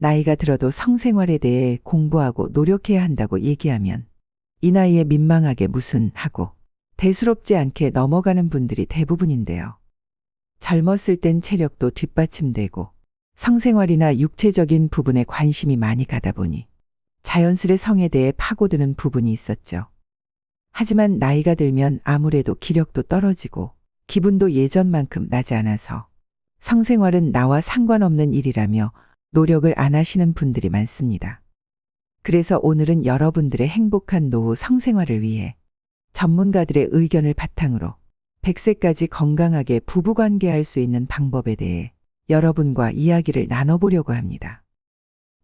나이가 들어도 성생활에 대해 공부하고 노력해야 한다고 얘기하면 이 나이에 민망하게 무슨 하고 대수롭지 않게 넘어가는 분들이 대부분인데요. 젊었을 땐 체력도 뒷받침되고 성생활이나 육체적인 부분에 관심이 많이 가다 보니 자연스레 성에 대해 파고드는 부분이 있었죠. 하지만 나이가 들면 아무래도 기력도 떨어지고 기분도 예전만큼 나지 않아서 성생활은 나와 상관없는 일이라며 노력을 안 하시는 분들이 많습니다. 그래서 오늘은 여러분들의 행복한 노후 성생활을 위해 전문가들의 의견을 바탕으로 100세까지 건강하게 부부관계할 수 있는 방법에 대해 여러분과 이야기를 나눠보려고 합니다.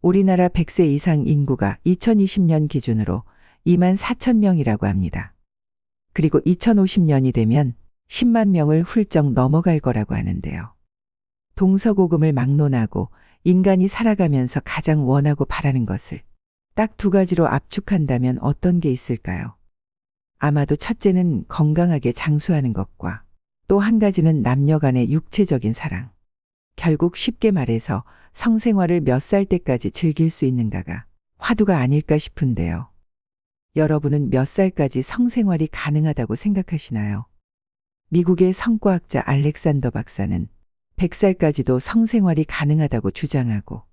우리나라 100세 이상 인구가 2020년 기준으로 2만 4천 명이라고 합니다. 그리고 2050년이 되면 10만 명을 훌쩍 넘어갈 거라고 하는데요. 동서고금을 막론하고 인간이 살아가면서 가장 원하고 바라는 것을 딱 두 가지로 압축한다면 어떤 게 있을까요? 아마도 첫째는 건강하게 장수하는 것과 또 한 가지는 남녀 간의 육체적인 사랑. 결국 쉽게 말해서 성생활을 몇 살 때까지 즐길 수 있는가가 화두가 아닐까 싶은데요. 여러분은 몇 살까지 성생활이 가능하다고 생각하시나요? 미국의 성과학자 알렉산더 박사는 100살까지도 성생활이 가능하다고 주장하고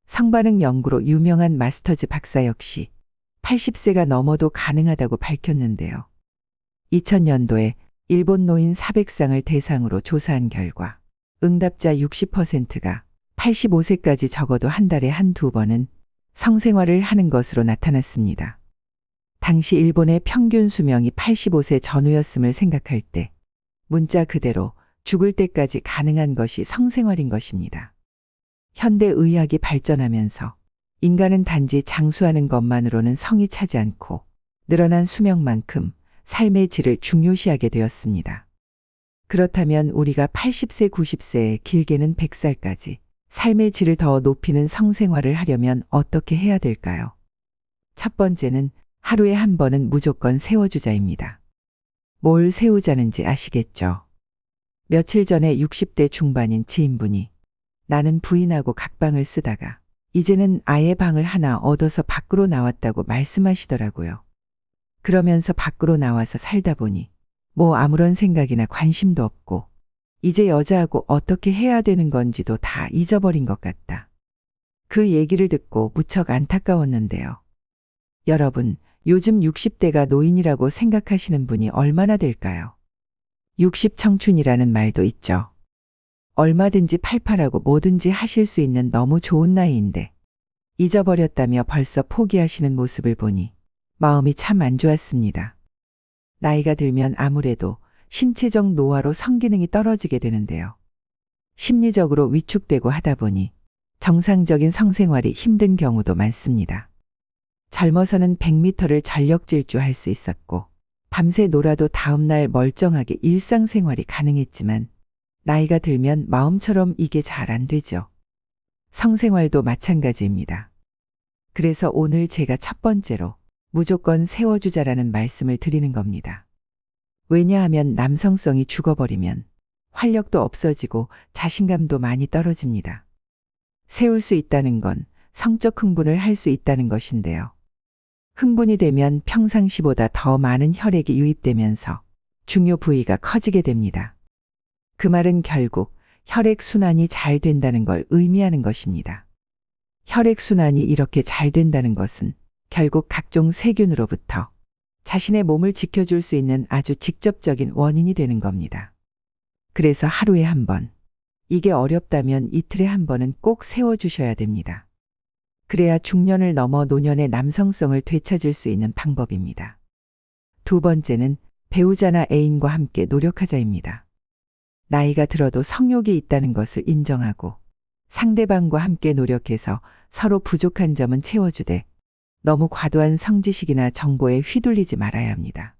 성반응 연구로 유명한 마스터즈 박사 역시 80세가 넘어도 가능하다고 밝혔는데요. 2000년도에 일본 노인 400쌍을 대상으로 조사한 결과 응답자 60%가 85세까지 적어도 한 달에 한두 번은 성생활을 하는 것으로 나타났습니다. 당시 일본의 평균 수명이 85세 전후였음을 생각할 때 문자 그대로 죽을 때까지 가능한 것이 성생활인 것입니다. 현대 의학이 발전하면서 인간은 단지 장수하는 것만으로는 성이 차지 않고 늘어난 수명만큼 삶의 질을 중요시하게 되었습니다. 그렇다면 우리가 80세, 90세에 길게는 100살까지 삶의 질을 더 높이는 성생활을 하려면 어떻게 해야 될까요? 첫 번째는 하루에 한 번은 무조건 세워주자입니다. 뭘 세우자는지 아시겠죠? 며칠 전에 60대 중반인 지인분이 나는 부인하고 각방을 쓰다가 이제는 아예 방을 하나 얻어서 밖으로 나왔다고 말씀하시더라고요. 그러면서 밖으로 나와서 살다 보니 뭐 아무런 생각이나 관심도 없고 이제 여자하고 어떻게 해야 되는 건지도 다 잊어버린 것 같다. 그 얘기를 듣고 무척 안타까웠는데요. 여러분, 요즘 60대가 노인이라고 생각하시는 분이 얼마나 될까요? 60 청춘이라는 말도 있죠. 얼마든지 팔팔하고 뭐든지 하실 수 있는 너무 좋은 나이인데 잊어버렸다며 벌써 포기하시는 모습을 보니 마음이 참 안 좋았습니다. 나이가 들면 아무래도 신체적 노화로 성기능이 떨어지게 되는데요. 심리적으로 위축되고 하다 보니 정상적인 성생활이 힘든 경우도 많습니다. 젊어서는 100m를 전력 질주할 수 있었고 밤새 놀아도 다음날 멀쩡하게 일상생활이 가능했지만 나이가 들면 마음처럼 이게 잘 안 되죠. 성생활도 마찬가지입니다. 그래서 오늘 제가 첫 번째로 무조건 세워주자라는 말씀을 드리는 겁니다. 왜냐하면 남성성이 죽어버리면 활력도 없어지고 자신감도 많이 떨어집니다. 세울 수 있다는 건 성적 흥분을 할 수 있다는 것인데요. 흥분이 되면 평상시보다 더 많은 혈액이 유입되면서 중요 부위가 커지게 됩니다. 그 말은 결국 혈액순환이 잘 된다는 걸 의미하는 것입니다. 혈액순환이 이렇게 잘 된다는 것은 결국 각종 세균으로부터 자신의 몸을 지켜줄 수 있는 아주 직접적인 원인이 되는 겁니다. 그래서 하루에 한 번, 이게 어렵다면 이틀에 한 번은 꼭 세워주셔야 됩니다. 그래야 중년을 넘어 노년의 남성성을 되찾을 수 있는 방법입니다. 두 번째는 배우자나 애인과 함께 노력하자입니다. 나이가 들어도 성욕이 있다는 것을 인정하고 상대방과 함께 노력해서 서로 부족한 점은 채워주되 너무 과도한 성지식이나 정보에 휘둘리지 말아야 합니다.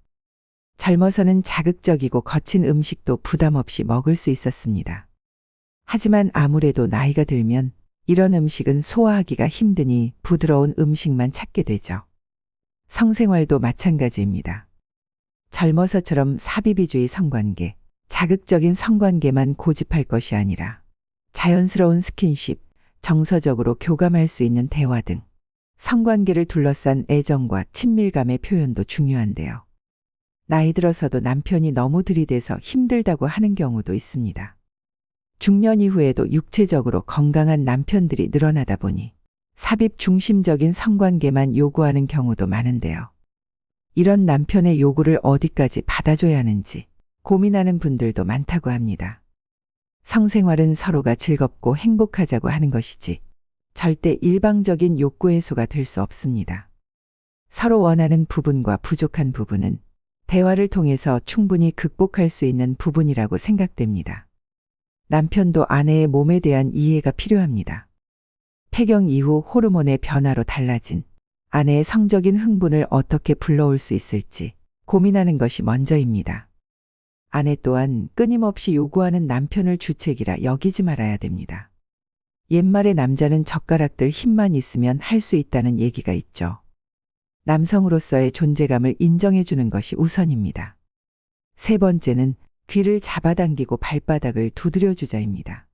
젊어서는 자극적이고 거친 음식도 부담 없이 먹을 수 있었습니다. 하지만 아무래도 나이가 들면 이런 음식은 소화하기가 힘드니 부드러운 음식만 찾게 되죠. 성생활도 마찬가지입니다. 젊어서처럼 사비비주의 성관계, 자극적인 성관계만 고집할 것이 아니라 자연스러운 스킨십, 정서적으로 교감할 수 있는 대화 등 성관계를 둘러싼 애정과 친밀감의 표현도 중요한데요. 나이 들어서도 남편이 너무 들이대서 힘들다고 하는 경우도 있습니다. 중년 이후에도 육체적으로 건강한 남편들이 늘어나다 보니 삽입 중심적인 성관계만 요구하는 경우도 많은데요. 이런 남편의 요구를 어디까지 받아줘야 하는지 고민하는 분들도 많다고 합니다. 성생활은 서로가 즐겁고 행복하자고 하는 것이지 절대 일방적인 욕구 해소가 될 수 없습니다. 서로 원하는 부분과 부족한 부분은 대화를 통해서 충분히 극복할 수 있는 부분이라고 생각됩니다. 남편도 아내의 몸에 대한 이해가 필요합니다. 폐경 이후 호르몬의 변화로 달라진 아내의 성적인 흥분을 어떻게 불러올 수 있을지 고민하는 것이 먼저입니다. 아내 또한 끊임없이 요구하는 남편을 주책이라 여기지 말아야 됩니다. 옛말에 남자는 젓가락들 힘만 있으면 할 수 있다는 얘기가 있죠. 남성으로서의 존재감을 인정해 주는 것이 우선입니다. 세 번째는 귀를 잡아당기고 발바닥을 두드려 주자입니다.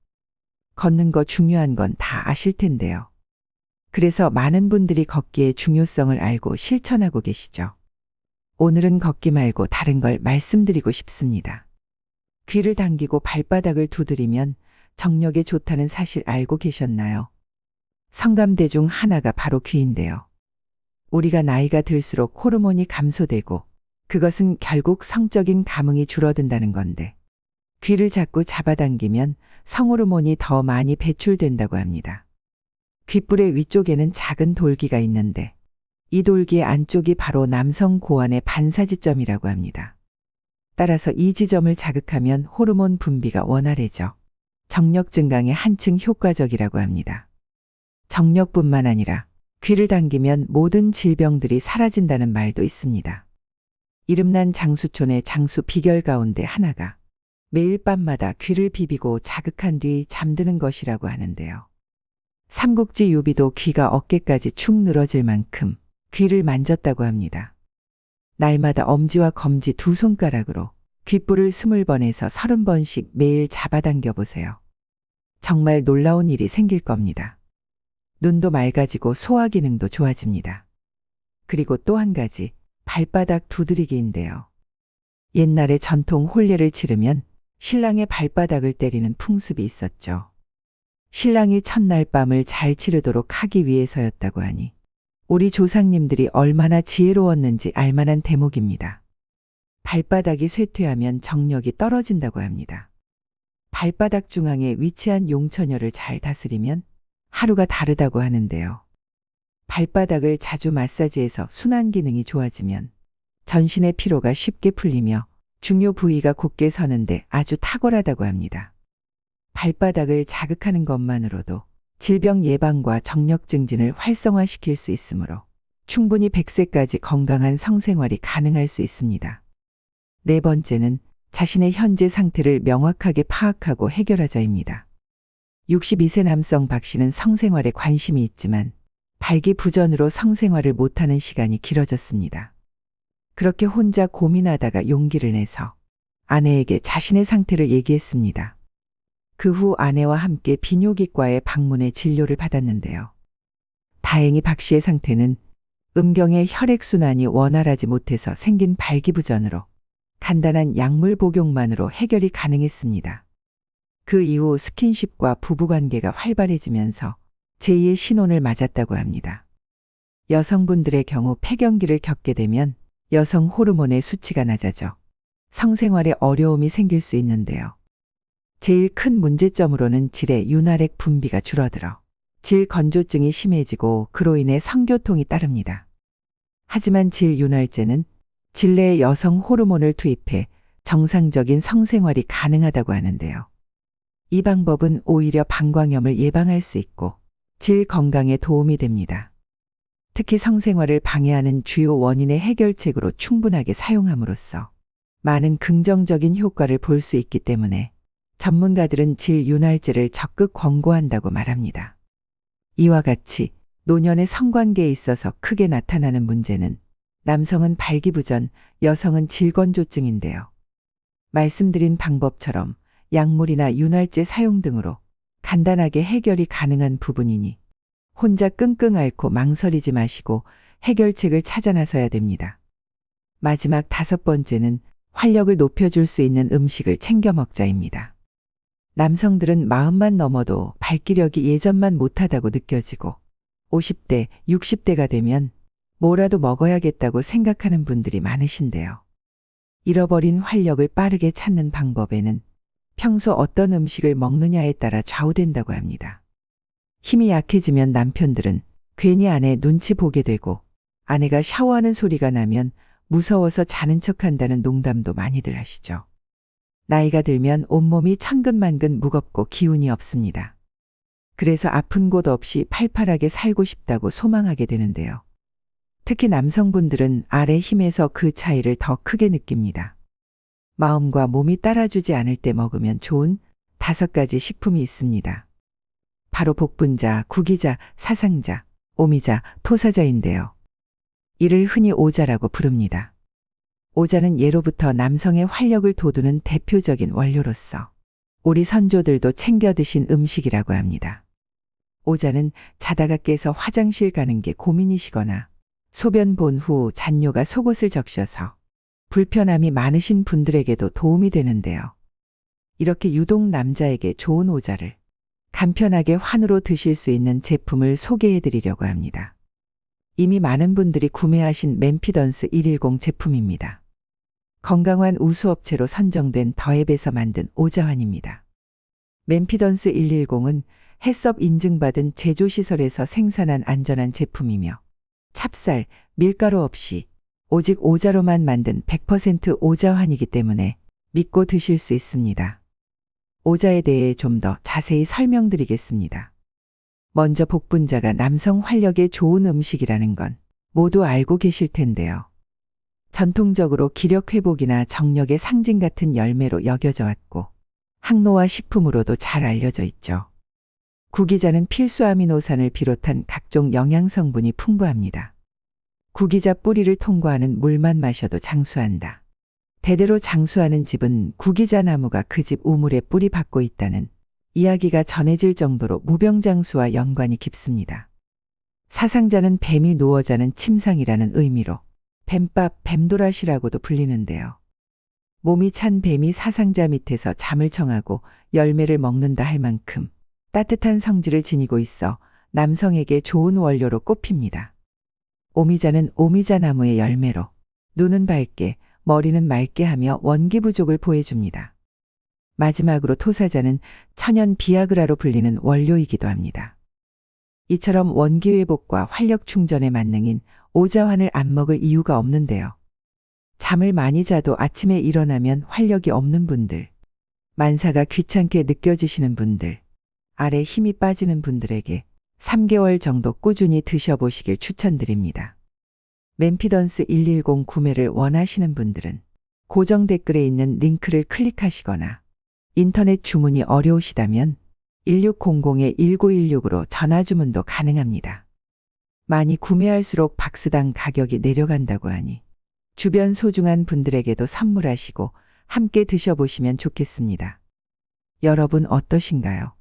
걷는 거 중요한 건 다 아실 텐데요. 그래서 많은 분들이 걷기의 중요성을 알고 실천하고 계시죠. 오늘은 걷기 말고 다른 걸 말씀드리고 싶습니다. 귀를 당기고 발바닥을 두드리면 정력에 좋다는 사실 알고 계셨나요? 성감대 중 하나가 바로 귀인데요. 우리가 나이가 들수록 호르몬이 감소되고 그것은 결국 성적인 감흥이 줄어든다는 건데 귀를 자꾸 잡아당기면 성호르몬이 더 많이 배출된다고 합니다. 귓불의 위쪽에는 작은 돌기가 있는데 이 돌기의 안쪽이 바로 남성 고환의 반사지점이라고 합니다. 따라서 이 지점을 자극하면 호르몬 분비가 원활해져 정력 증강에 한층 효과적이라고 합니다. 정력뿐만 아니라 귀를 당기면 모든 질병들이 사라진다는 말도 있습니다. 이름난 장수촌의 장수 비결 가운데 하나가 매일 밤마다 귀를 비비고 자극한 뒤 잠드는 것이라고 하는데요. 삼국지 유비도 귀가 어깨까지 축 늘어질 만큼 귀를 만졌다고 합니다. 날마다 엄지와 검지 두 손가락으로 귓불을 20번에서 30번씩 매일 잡아당겨 보세요. 정말 놀라운 일이 생길 겁니다. 눈도 맑아지고 소화 기능도 좋아집니다. 그리고 또 한 가지, 발바닥 두드리기인데요. 옛날에 전통 혼례를 치르면 신랑의 발바닥을 때리는 풍습이 있었죠. 신랑이 첫날 밤을 잘 치르도록 하기 위해서였다고 하니 우리 조상님들이 얼마나 지혜로웠는지 알만한 대목입니다. 발바닥이 쇠퇴하면 정력이 떨어진다고 합니다. 발바닥 중앙에 위치한 용처녀를 잘 다스리면 하루가 다르다고 하는데요. 발바닥을 자주 마사지해서 순환 기능이 좋아지면 전신의 피로가 쉽게 풀리며 중요 부위가 곧게 서는데 아주 탁월하다고 합니다. 발바닥을 자극하는 것만으로도 질병 예방과 정력 증진을 활성화시킬 수 있으므로 충분히 100세까지 건강한 성생활이 가능할 수 있습니다. 네 번째는 자신의 현재 상태를 명확하게 파악하고 해결하자입니다. 62세 남성 박 씨는 성생활에 관심이 있지만 발기부전으로 성생활을 못하는 시간이 길어졌습니다. 그렇게 혼자 고민하다가 용기를 내서 아내에게 자신의 상태를 얘기했습니다. 그 후 아내와 함께 비뇨기과에 방문해 진료를 받았는데요. 다행히 박 씨의 상태는 음경의 혈액순환이 원활하지 못해서 생긴 발기부전으로 간단한 약물 복용만으로 해결이 가능했습니다. 그 이후 스킨십과 부부관계가 활발해지면서 제2의 신혼을 맞았다고 합니다. 여성분들의 경우 폐경기를 겪게 되면 여성 호르몬의 수치가 낮아져 성생활에 어려움이 생길 수 있는데요. 제일 큰 문제점으로는 질의 윤활액 분비가 줄어들어 질 건조증이 심해지고 그로 인해 성교통이 따릅니다. 하지만 질 윤활제는 질내에 여성 호르몬을 투입해 정상적인 성생활이 가능하다고 하는데요. 이 방법은 오히려 방광염을 예방할 수 있고 질 건강에 도움이 됩니다. 특히 성생활을 방해하는 주요 원인의 해결책으로 충분하게 사용함으로써 많은 긍정적인 효과를 볼 수 있기 때문에 전문가들은 질 윤활제를 적극 권고한다고 말합니다. 이와 같이 노년의 성관계에 있어서 크게 나타나는 문제는 남성은 발기부전, 여성은 질건조증인데요. 말씀드린 방법처럼 약물이나 윤활제 사용 등으로 간단하게 해결이 가능한 부분이니 혼자 끙끙 앓고 망설이지 마시고 해결책을 찾아 나서야 됩니다. 마지막 5번째는 활력을 높여줄 수 있는 음식을 챙겨 먹자입니다. 남성들은 마음만 넘어도 발기력이 예전만 못하다고 느껴지고 50대, 60대가 되면 뭐라도 먹어야겠다고 생각하는 분들이 많으신데요. 잃어버린 활력을 빠르게 찾는 방법에는 평소 어떤 음식을 먹느냐에 따라 좌우된다고 합니다. 힘이 약해지면 남편들은 괜히 아내 눈치 보게 되고 아내가 샤워하는 소리가 나면 무서워서 자는 척한다는 농담도 많이들 하시죠. 나이가 들면 온몸이 천근만근 무겁고 기운이 없습니다. 그래서 아픈 곳 없이 팔팔하게 살고 싶다고 소망하게 되는데요. 특히 남성분들은 아래 힘에서 그 차이를 더 크게 느낍니다. 마음과 몸이 따라주지 않을 때 먹으면 좋은 5가지 식품이 있습니다. 바로 복분자, 구기자, 사상자, 오미자, 토사자인데요. 이를 흔히 오자라고 부릅니다. 오자는 예로부터 남성의 활력을 돋우는 대표적인 원료로서 우리 선조들도 챙겨 드신 음식이라고 합니다. 오자는 자다가 깨서 화장실 가는 게 고민이시거나 소변 본 후 잔뇨가 속옷을 적셔서 불편함이 많으신 분들에게도 도움이 되는데요. 이렇게 유독 남자에게 좋은 오자를 간편하게 환으로 드실 수 있는 제품을 소개해 드리려고 합니다. 이미 많은 분들이 구매하신 맨피던스 110 제품입니다. 건강한 우수업체로 선정된 더앱에서 만든 오자환입니다. 맨피던스 110은 해썹 인증받은 제조시설에서 생산한 안전한 제품이며 찹쌀, 밀가루 없이 오직 오자로만 만든 100% 오자환이기 때문에 믿고 드실 수 있습니다. 오자에 대해 좀 더 자세히 설명드리겠습니다. 먼저 복분자가 남성 활력에 좋은 음식이라는 건 모두 알고 계실 텐데요. 전통적으로 기력 회복이나 정력의 상징 같은 열매로 여겨져 왔고 항노화 식품으로도 잘 알려져 있죠. 구기자는 필수 아미노산을 비롯한 각종 영양 성분이 풍부합니다. 구기자 뿌리를 통과하는 물만 마셔도 장수한다. 대대로 장수하는 집은 구기자 나무가 그 집 우물에 뿌리 박고 있다는 이야기가 전해질 정도로 무병장수와 연관이 깊습니다. 사상자는 뱀이 누워 자는 침상이라는 의미로 뱀밥, 뱀도라시라고도 불리는데요. 몸이 찬 뱀이 사상자 밑에서 잠을 청하고 열매를 먹는다 할 만큼 따뜻한 성질을 지니고 있어 남성에게 좋은 원료로 꼽힙니다. 오미자는 오미자 나무의 열매로 눈은 밝게, 머리는 맑게 하며 원기 부족을 보여줍니다. 마지막으로 토사자는 천연 비아그라로 불리는 원료이기도 합니다. 이처럼 원기 회복과 활력 충전의 만능인 오자환을 안 먹을 이유가 없는데요. 잠을 많이 자도 아침에 일어나면 활력이 없는 분들, 만사가 귀찮게 느껴지시는 분들, 아래 힘이 빠지는 분들에게 3개월 정도 꾸준히 드셔보시길 추천드립니다. 맨피던스 110 구매를 원하시는 분들은 고정 댓글에 있는 링크를 클릭하시거나 인터넷 주문이 어려우시다면 1600-1916으로 전화 주문도 가능합니다. 많이 구매할수록 박스당 가격이 내려간다고 하니 주변 소중한 분들에게도 선물하시고 함께 드셔보시면 좋겠습니다. 여러분 어떠신가요?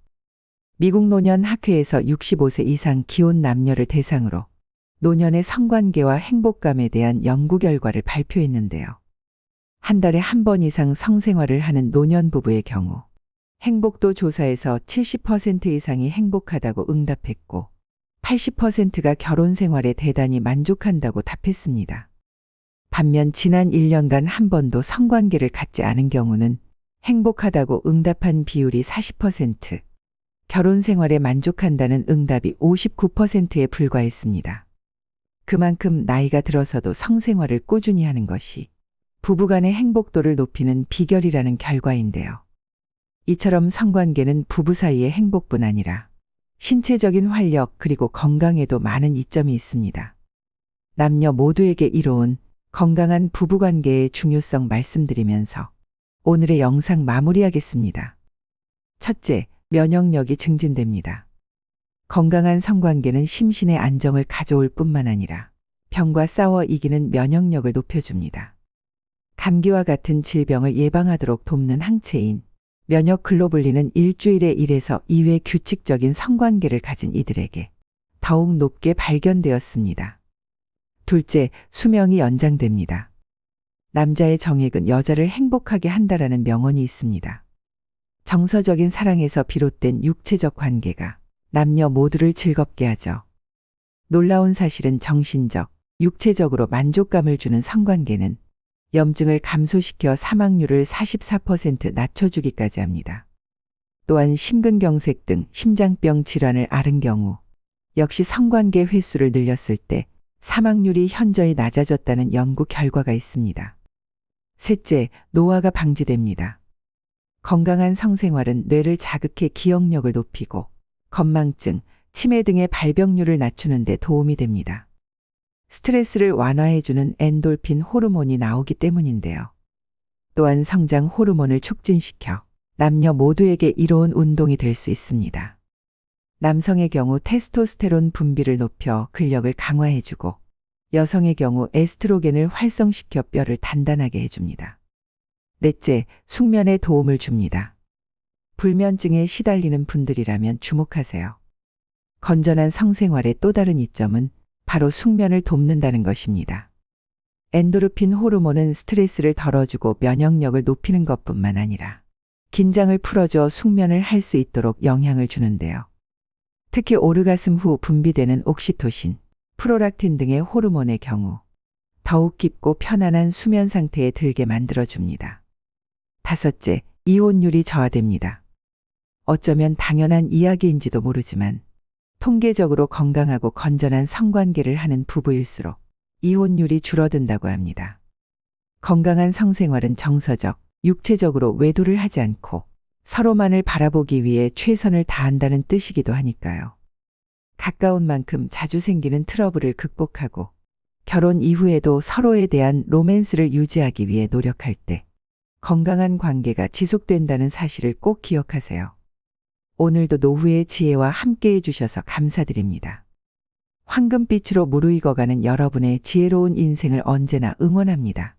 미국 노년학회에서 65세 이상 기혼 남녀를 대상으로 노년의 성관계와 행복감에 대한 연구 결과를 발표했는데요. 한 달에 한 번 이상 성생활을 하는 노년 부부의 경우 행복도 조사에서 70% 이상이 행복하다고 응답했고 80%가 결혼 생활에 대단히 만족한다고 답했습니다. 반면 지난 1년간 한 번도 성관계를 갖지 않은 경우는 행복하다고 응답한 비율이 40%, 결혼 생활에 만족한다는 응답이 59%에 불과했습니다. 그만큼 나이가 들어서도 성생활을 꾸준히 하는 것이 부부간의 행복도를 높이는 비결이라는 결과인데요. 이처럼 성관계는 부부 사이의 행복뿐 아니라 신체적인 활력 그리고 건강에도 많은 이점이 있습니다. 남녀 모두에게 이로운 건강한 부부관계의 중요성 말씀드리면서 오늘의 영상 마무리하겠습니다. 첫째, 면역력이 증진됩니다. 건강한 성관계는 심신의 안정을 가져올 뿐만 아니라 병과 싸워 이기는 면역력을 높여줍니다. 감기와 같은 질병을 예방하도록 돕는 항체인 면역 글로불린은 일주일에 1에서 2회 규칙적인 성관계를 가진 이들에게 더욱 높게 발견되었습니다. 둘째, 수명이 연장됩니다. 남자의 정액은 여자를 행복하게 한다라는 명언이 있습니다. 정서적인 사랑에서 비롯된 육체적 관계가 남녀 모두를 즐겁게 하죠. 놀라운 사실은 정신적, 육체적으로 만족감을 주는 성관계는 염증을 감소시켜 사망률을 44% 낮춰주기까지 합니다. 또한 심근경색 등 심장병 질환을 앓은 경우 역시 성관계 횟수를 늘렸을 때 사망률이 현저히 낮아졌다는 연구 결과가 있습니다. 셋째, 노화가 방지됩니다. 건강한 성생활은 뇌를 자극해 기억력을 높이고 건망증, 치매 등의 발병률을 낮추는 데 도움이 됩니다. 스트레스를 완화해주는 엔돌핀 호르몬이 나오기 때문인데요. 또한 성장 호르몬을 촉진시켜 남녀 모두에게 이로운 운동이 될 수 있습니다. 남성의 경우 테스토스테론 분비를 높여 근력을 강화해주고 여성의 경우 에스트로겐을 활성시켜 뼈를 단단하게 해줍니다. 넷째, 숙면에 도움을 줍니다. 불면증에 시달리는 분들이라면 주목하세요. 건전한 성생활의 또 다른 이점은 바로 숙면을 돕는다는 것입니다. 엔도르핀 호르몬은 스트레스를 덜어주고 면역력을 높이는 것뿐만 아니라 긴장을 풀어줘 숙면을 할 수 있도록 영향을 주는데요. 특히 오르가슴 후 분비되는 옥시토신, 프로락틴 등의 호르몬의 경우 더욱 깊고 편안한 수면 상태에 들게 만들어줍니다. 다섯째, 이혼율이 저하됩니다. 어쩌면 당연한 이야기인지도 모르지만 통계적으로 건강하고 건전한 성관계를 하는 부부일수록 이혼율이 줄어든다고 합니다. 건강한 성생활은 정서적, 육체적으로 외도를 하지 않고 서로만을 바라보기 위해 최선을 다한다는 뜻이기도 하니까요. 가까운 만큼 자주 생기는 트러블을 극복하고 결혼 이후에도 서로에 대한 로맨스를 유지하기 위해 노력할 때 건강한 관계가 지속된다는 사실을 꼭 기억하세요. 오늘도 노후의 지혜와 함께해 주셔서 감사드립니다. 황금빛으로 무르익어가는 여러분의 지혜로운 인생을 언제나 응원합니다.